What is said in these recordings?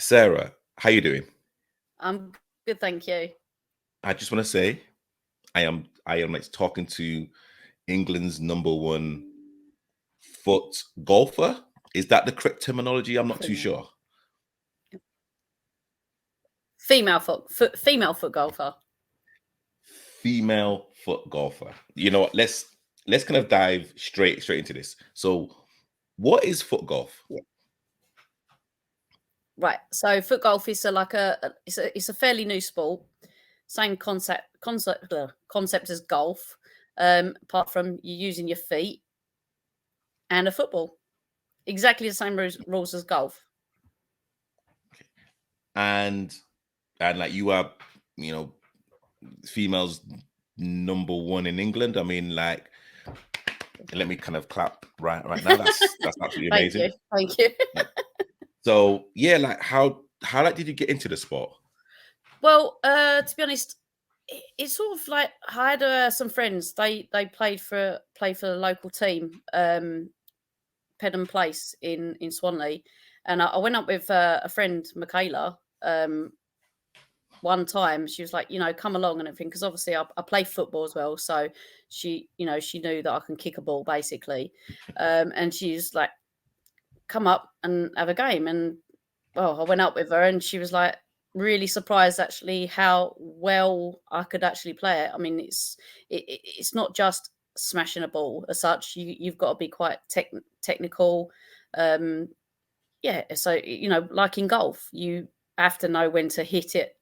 Sarah, how you doing? I'm good, thank you. I just want to say I am like talking to England's #1 foot golfer. Is that the correct terminology? I'm not too Female, sure. female foot golfer. Female foot golfer. You know what? Let's kind of dive straight into this. So, what is foot golf? Yeah. Right. So foot golf is it's a fairly new sport. Same concept as golf, apart from you using your feet and a football. Exactly the same rules as golf. And like you are, you know, females #1 in England. I mean, like, let me kind of clap right now. That's absolutely amazing. Thank you. So yeah, like how like did you get into the sport? Well, to be honest, it's sort of like I had some friends. They play for the local team, Pedham Place in Swanley, and I went up with a friend, Michaela. One time she was like, come along and everything, because obviously I play football as well. So she knew that I can kick a ball basically, and she's like, come up and have a game. And well, I went up with her, and she was like really surprised actually how well I could actually play it. I mean, it's not just smashing a ball as such. You've got to be quite technical. Yeah, so like in golf, you have to know when to hit it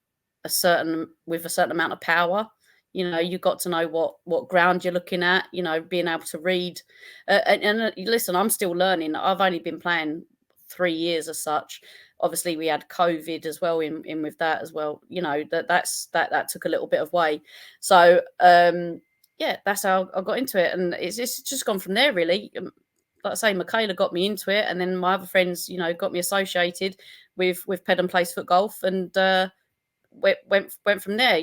with a certain amount of power. You got to know what ground you're looking at. Being able to read. Listen, I'm still learning. I've only been playing 3 years as such. Obviously, we had COVID as well in with that as well. That took a little bit of way. So yeah, that's how I got into it, and it's just gone from there really. Like I say, Michaela got me into it, and then my other friends, got me associated with Pedham Place Foot Golf, and went from there.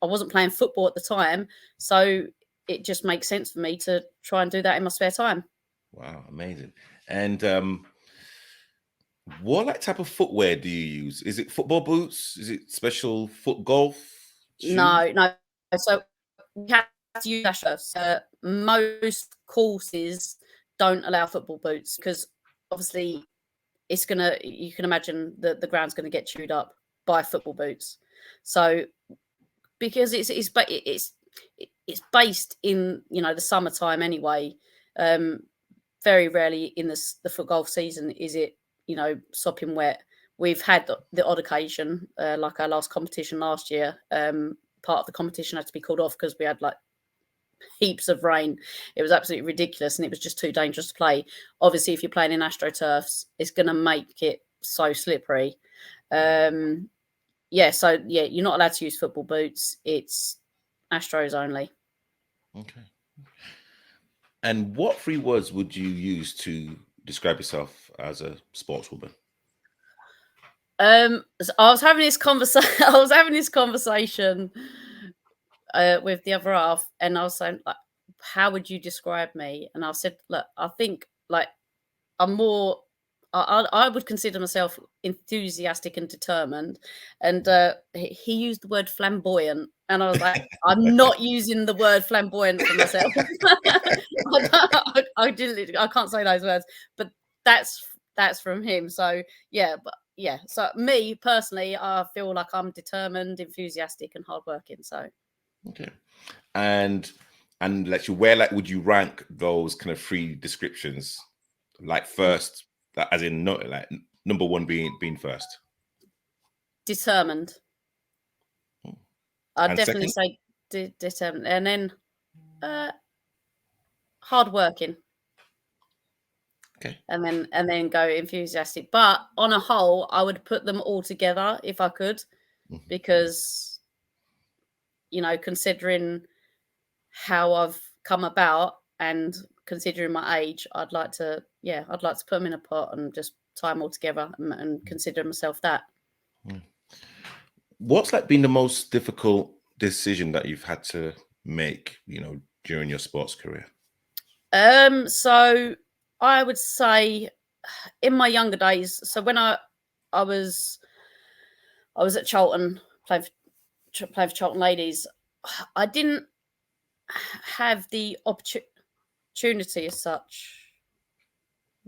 I wasn't playing football at the time, so it just makes sense for me to try and do that in my spare time. Wow, amazing. And what like type of footwear do you use? Is it football boots? Is it special foot golf shoes? No. So we have to use Ashurst. Most courses don't allow football boots because obviously you can imagine that the ground's gonna get chewed up by football boots. So because it's based in the summertime anyway. Very rarely in the foot golf season is it sopping wet. We've had the odd occasion, like our last competition last year. Part of the competition had to be called off because we had like heaps of rain. It was absolutely ridiculous, and it was just too dangerous to play. Obviously, if you're playing in AstroTurfs, it's going to make it so slippery. Yeah, so yeah, you're not allowed to use football boots. It's Astros only. Okay. And what 3 words would you use to describe yourself as a sportswoman? So I was having this conversation. I was having this conversation with the other half, and I was saying, like, how would you describe me? And I said, look, I think like I'm more. I would consider myself enthusiastic and determined. And he used the word flamboyant, and I was like, I'm not using the word flamboyant for myself. I can't say those words, but that's from him. So yeah, but yeah. So me personally, I feel like I'm determined, enthusiastic, and hardworking. So Okay. And like where like would you rank those kind of 3 descriptions? Like first, as in not like #1 being first. Determined. I'd And definitely second? say determined, and then hardworking. Okay. And then go enthusiastic. But on a whole, I would put them all together if I could, because considering how I've come about and considering my age, I'd like to put them in a pot and just tie them all together and consider myself that. What's like been the most difficult decision that you've had to make, during your sports career? So I would say in my younger days, so when I I was at Charlton, playing for Charlton Ladies. I didn't have the opportunity as such.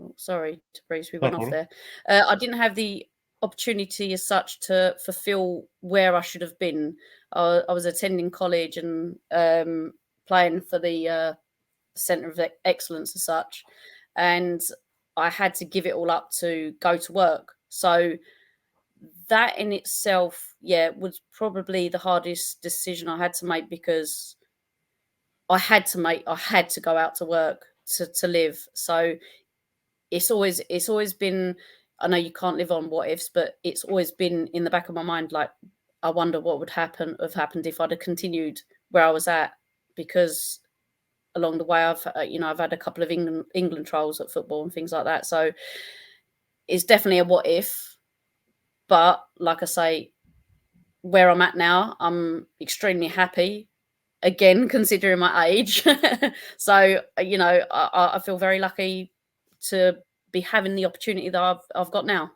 Oh, sorry, Bruce, we went off there. I didn't have the opportunity as such to fulfill where I should have been. I was attending college and playing for the Centre of Excellence as such, and I had to give it all up to go to work. So that in itself, was probably the hardest decision I had to make, because I had to go out to work to live. So it's always been, I know you can't live on what ifs, but it's always been in the back of my mind, like, I wonder what would have happened if I'd have continued where I was at, because along the way I've had a couple of England trials at football and things like that. So it's definitely a what if, but like I say, where I'm at now, I'm extremely happy, again, considering my age. So, I feel very lucky to be having the opportunity that I've got now.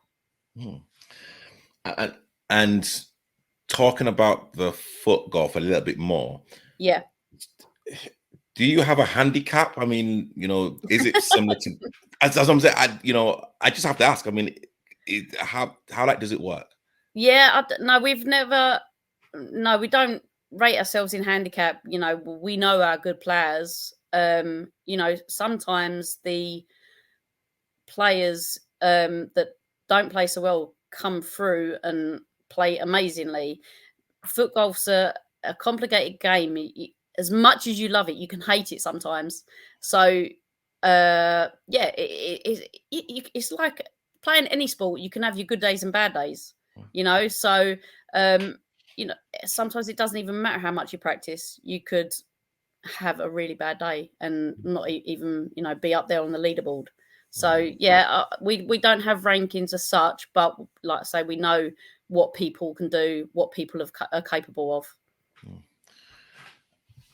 And talking about the foot golf a little bit more. Yeah. Do you have a handicap? I mean, is it similar to, as I'm saying, I just have to ask. I mean, how does it work? Yeah, no, we don't rate ourselves in handicap. We know our good players. Sometimes the players that don't play so well come through and play amazingly. Foot golf's a complicated game. As much as you love it, you can hate it sometimes. So it's like playing any sport. You can have your good days and bad days, so sometimes it doesn't even matter how much you practice. You could have a really bad day and not even be up there on the leaderboard. So we don't have rankings as such, but like I say, we know what people can do, what people are capable of.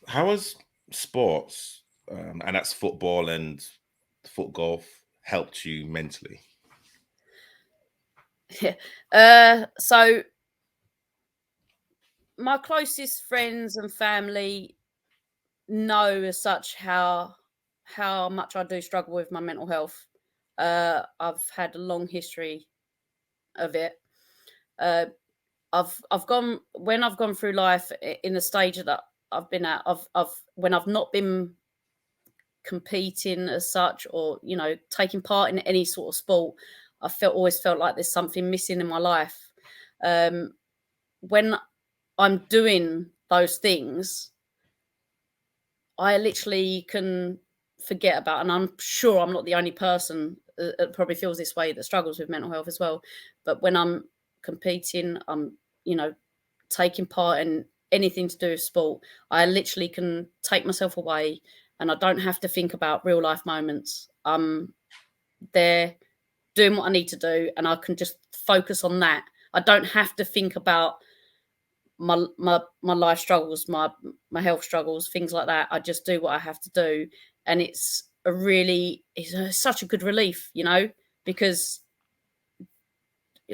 How has sports, and that's football and foot golf, helped you mentally? So my closest friends and family know as such how much I do struggle with my mental health. I've had a long history of it. I've gone through life in the stage that I've been at. When I've not been competing as such, or taking part in any sort of sport, I always felt like there's something missing in my life. When I'm doing those things, I literally can forget about, and I'm sure I'm not the only person that probably feels this way, that struggles with mental health as well. But when I'm competing, I'm, taking part in anything to do with sport, I literally can take myself away, and I don't have to think about real life moments. I'm there doing what I need to do, and I can just focus on that. I don't have to think about my life struggles, my health struggles, things like that. I just do what I have to do, and it's such a good relief, because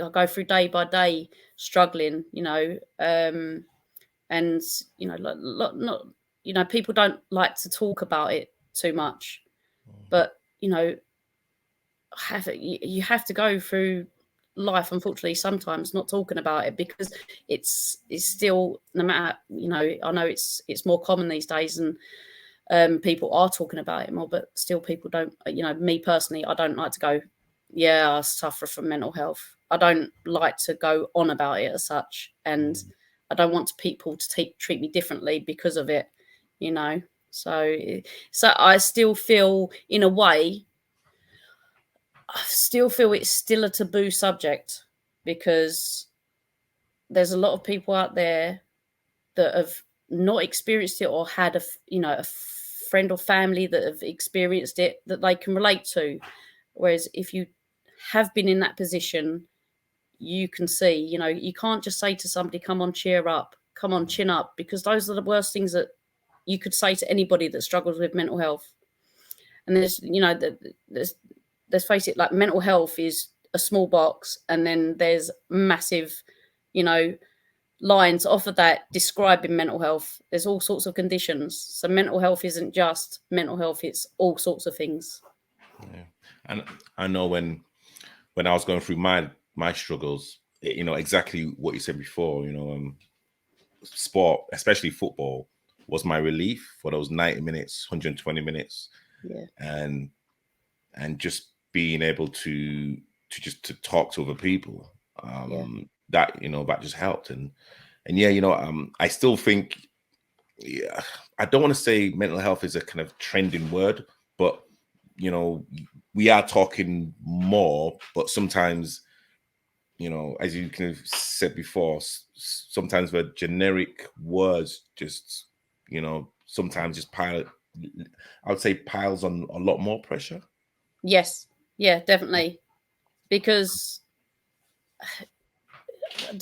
I go through day by day struggling, and people don't like to talk about it too much, but you have to go through life, unfortunately, sometimes not talking about it, because it's still, no matter, I know it's more common these days, and people are talking about it more, but still people don't, me personally, I don't like to go, I suffer from mental health. I don't like to go on about it as such, and I don't want people to treat me differently because of it, so I still feel, in a way, it's still a taboo subject, because there's a lot of people out there that have not experienced it, or had a friend or family that have experienced it that they can relate to. Whereas if you have been in that position, you can see, you can't just say to somebody, come on, cheer up, come on, chin up, because those are the worst things that you could say to anybody that struggles with mental health. And let's face it, like, mental health is a small box, and then there's massive, you know, lines off of that describing mental health. There's all sorts of conditions. So mental health isn't just mental health, it's all sorts of things. Yeah. And I know when I was going through my struggles, you know, exactly what you said before, you know, sport, especially football, was my relief for those 90 minutes, 120 minutes. Yeah. And just being able to just to talk to other people, that, you know, that just helped. And yeah, you know, I still think, yeah, I don't want to say mental health is a kind of trending word, but you know, we are talking more, but sometimes, you know, as you kind of said before, sometimes the generic words just, you know, sometimes just I would say piles on a lot more pressure. Yes. Yeah, definitely. Because I'm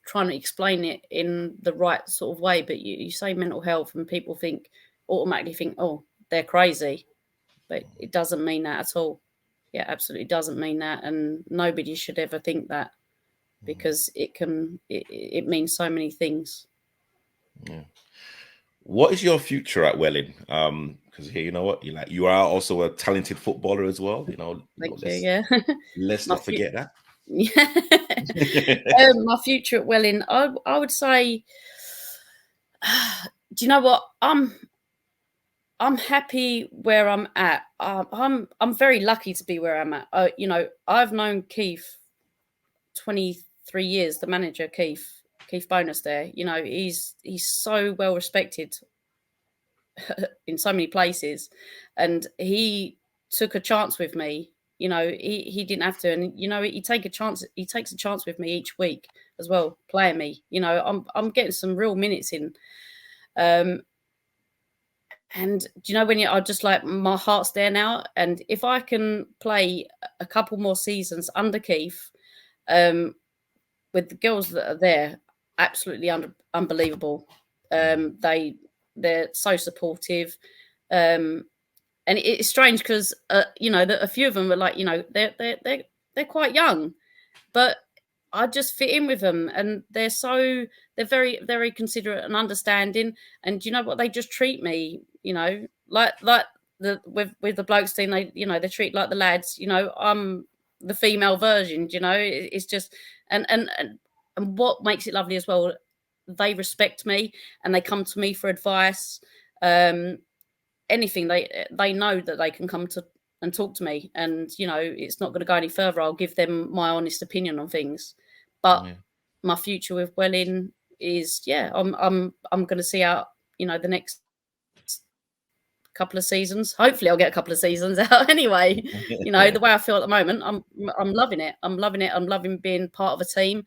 trying to explain it in the right sort of way, but you say mental health and people automatically think, oh, they're crazy. But it doesn't mean that at all. Yeah, absolutely doesn't mean that. And nobody should ever think that, because it means so many things. Yeah. What is your future at Welling? Because here, you know what, you are also a talented footballer as well. Thank you. Yeah. Let's My not forget that. Yeah. My future at Welling, I would say, do you know what? I'm happy where I'm at. I'm very lucky to be where I'm at. You know, I've known Keith 23 years, the manager, Keith Bonus there. You know, he's so well respected in so many places, and he took a chance with me. You know, he didn't have to, and you know, he takes a chance with me each week as well, playing me. You know, I'm getting some real minutes in. And do you know, when I just like, my heart's there now, and if I can play a couple more seasons under Keith, with the girls that are there, absolutely unbelievable. They're so supportive, and it's strange because you know, that a few of them are like, you know, they're quite young, but I just fit in with them, and they're very, very considerate and understanding. And you know what? They just treat me, you know, like with the blokes team. They, you know, they treat like the lads. You know, I'm the female version. You know, it's just, and what makes it lovely as well, they respect me and they come to me for advice. Anything, they know that they can come to and talk to me, and you know, it's not going to go any further. I'll give them my honest opinion on things. But my future with Welling is, yeah, I'm going to see out, you know, the next couple of seasons. Hopefully I'll get a couple of seasons out anyway. You know, the way I feel at the moment, I'm loving it. I'm loving it. I'm loving being part of a team.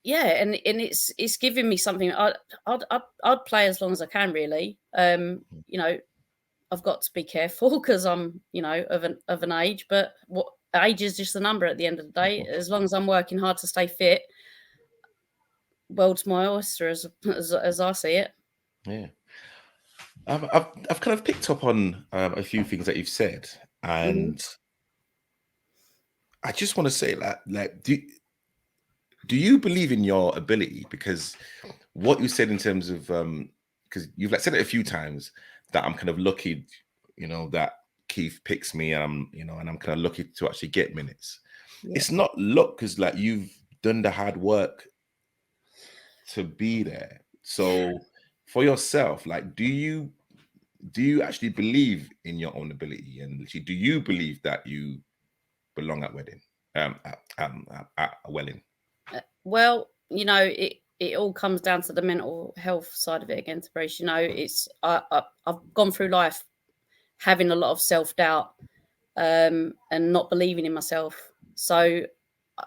Yeah, and it's giving me something. I'd play as long as I can, really. You know, I've got to be careful because I'm, you know, of an age, but what age is just a number at the end of the day. As long as I'm working hard to stay fit, world's my oyster, as I see it. Yeah. I've kind of picked up on a few things that you've said, and I just want to say that, like, do you believe in your ability? Because what you said in terms of, because you've like said it a few times, that I'm kind of lucky, you know, that Keith picks me, and I'm kind of lucky to actually get minutes. Yeah. It's not luck, because like you've done the hard work to be there. So for yourself, like, do you actually believe in your own ability, and actually, do you believe that you belong at Wedding, at Welling? Well, you know, it all comes down to the mental health side of it again, Bruce. You know, it's I've gone through life having a lot of self-doubt, and not believing in myself. So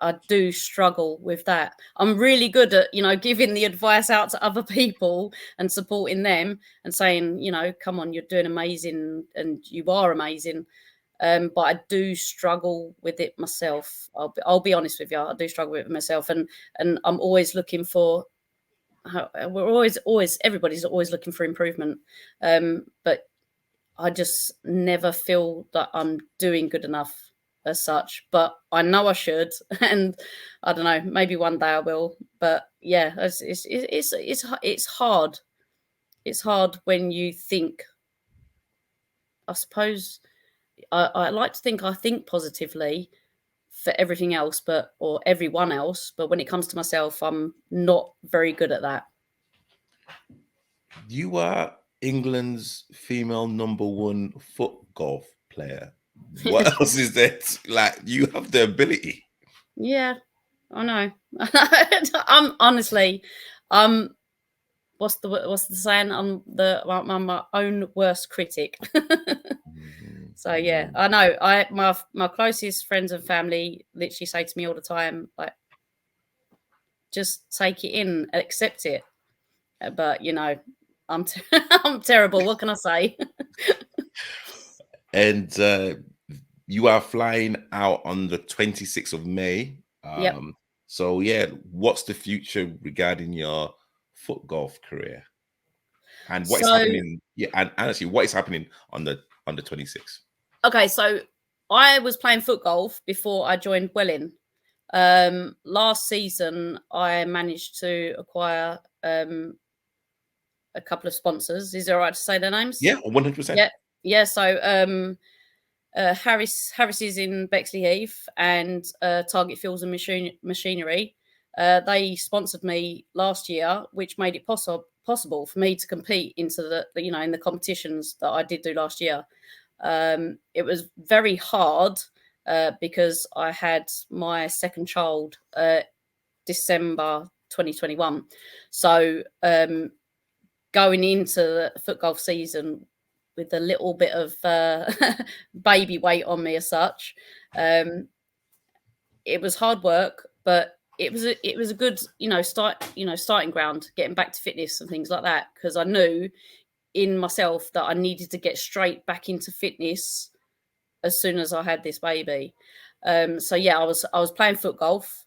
I do struggle with that. I'm really good at, you know, giving the advice out to other people and supporting them and saying, you know, come on, you're doing amazing and you are amazing. But I do struggle with it myself. I'll be honest with you. I do struggle with it myself, and I'm always looking for. We're always everybody's always looking for improvement, but I just never feel that I'm doing good enough. as such, but I know I should, and I don't know, maybe one day I will. But yeah, it's hard. It's hard when you think. I suppose I like to think I think positively for everything else, or everyone else, but when it comes to myself, I'm not very good at that. You are England's female #1 foot golf player. What else is there? Like, you have the ability. Yeah, I know. I'm honestly, what's the saying? I'm my own worst critic. So yeah, I know. My closest friends and family literally say to me all the time, like, just take it in, accept it. But I'm I'm terrible. What can I say? And you are flying out on the 26th of May. Yep. So yeah, what's the future regarding your foot golf career? And what is So happening? Yeah, and actually, what is happening on the 26th? okay, so I was playing foot golf before I joined Welling. Last season, I managed to acquire a couple of sponsors. Is it all right to say their names? Yeah, 100%. Yeah, yeah. So Harris is in Bexley Heath, and Target Fields and Machinery. They sponsored me last year, which made it possible for me to compete into the in the competitions that I did do last year. It was very hard because I had my second child December 2021. So going into the foot golf season with a little bit of baby weight on me as such, it was hard work, but it was a good starting ground, getting back to fitness and things like that, because I knew in myself that I needed to get straight back into fitness as soon as I had this baby. So yeah, I was playing foot golf,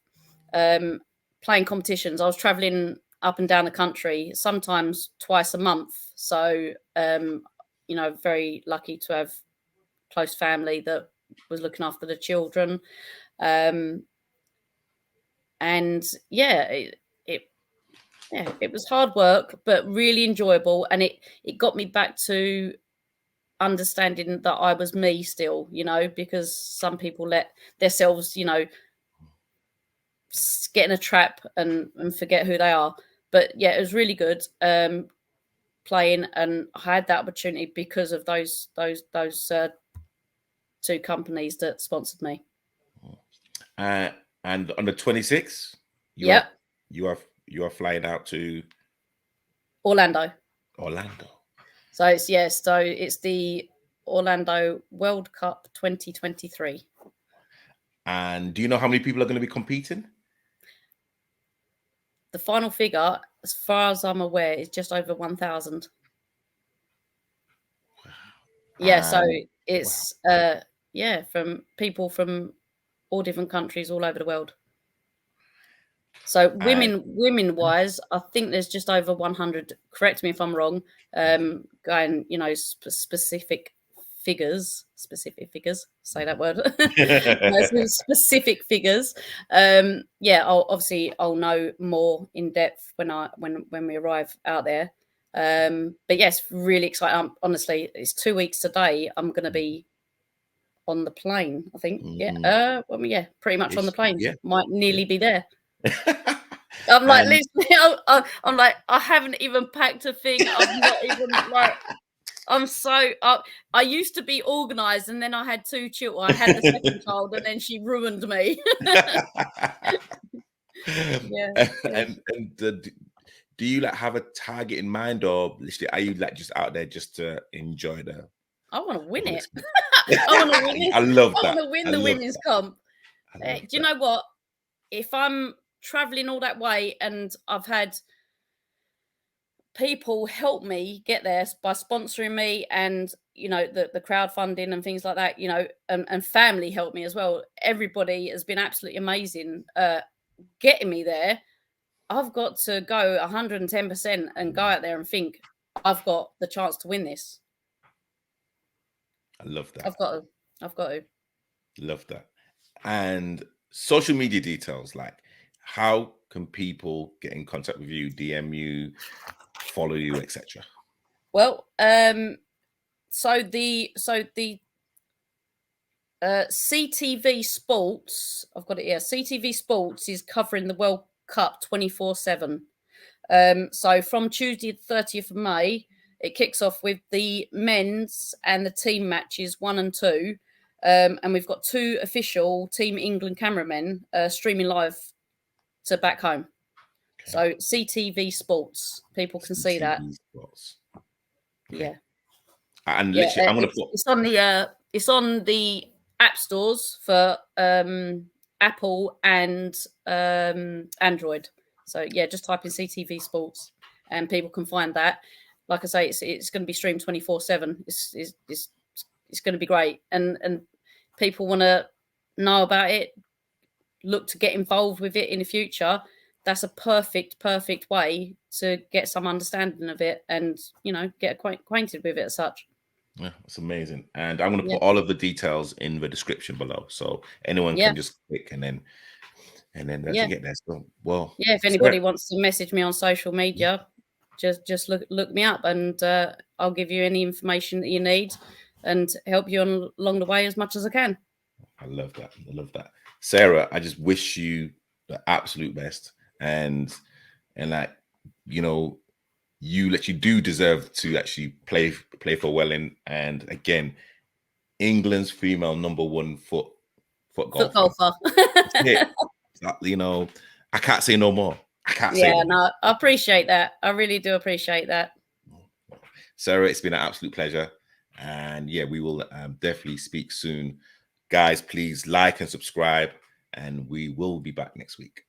playing competitions. I was traveling up and down the country, sometimes twice a month. So very lucky to have close family that was looking after the children. And yeah, it was hard work, but really enjoyable, and it got me back to understanding that I was me still, because some people let themselves, get in a trap and forget who they are. But yeah, it was really good playing, and I had that opportunity because of those two companies that sponsored me. And on the 26th, you are Yep, you are flying out to Orlando. Orlando. So it's the Orlando World Cup 2023. And do you know how many people are going to be competing? The final figure, as far as I'm aware, is just over 1,000. Yeah, so And it's from people from all different countries all over the world. So and women wise, I think there's just over 100. Correct me if I'm wrong. Going, specific figures. Say that word. No, specific figures. I'll know more in depth when we arrive out there. But yes, really excited. Honestly, it's 2 weeks today. I'm going to be on the plane, I think. Yeah. Pretty much on the plane. Yeah. Might nearly be there. I'm like, And literally, I'm like, I haven't even packed a thing. I'm not even like, I'm so. I used to be organised, and then I had two children. I had the second child, and then she ruined me. Yeah. and do you like have a target in mind, or literally are you like just out there just to enjoy the I want to win whole it. experience? I want to win it. I love I that. want to win I the love women's that. comp. I love Do you that. know what? If I'm traveling all that way and I've had people help me get there by sponsoring me, and the crowdfunding and things like that, and family help me as well. Everybody has been absolutely amazing getting me there. I've got to go 110% and go out there and think I've got the chance to win this. I love that. I've got to. Love that. And social media details, like how can people get in contact with you, DM you, follow you, etc.? Well, so the CTV Sports, I've got it here. CTV Sports is covering the World Cup 24/7. So from Tuesday, the 30th of May, it kicks off with the men's and the team matches 1 and 2. And we've got 2 official Team England cameramen streaming live to back home. Okay. So CTV Sports, people can see that. CTV Sports. Okay. Yeah. And literally, I'm going to put it's on the app stores for Apple and Android. So yeah, just type in CTV Sports and people can find that. Like I say, it's going to be streamed 24/7. It's going to be great, and people want to know about it, look to get involved with it in the future. That's a perfect way to get some understanding of it and, you know, get acquainted with it as such. Yeah, it's amazing. And I'm going to put all of the details in the description below, so anyone can just click and then they can get there. So, well, yeah, if anybody wants to message me on social media, just look me up, and I'll give you any information that you need and help you along the way as much as I can. I love that. I love that. Sarah, I just wish you the absolute best, and like, you know, you do deserve to actually play for Welling, and again, England's female #1 footgolfer. You know, I can't say no more. I can't say no more. No, I appreciate that. I really do appreciate that. Sarah, it's been an absolute pleasure. And yeah, we will definitely speak soon. Guys, please like and subscribe, and we will be back next week.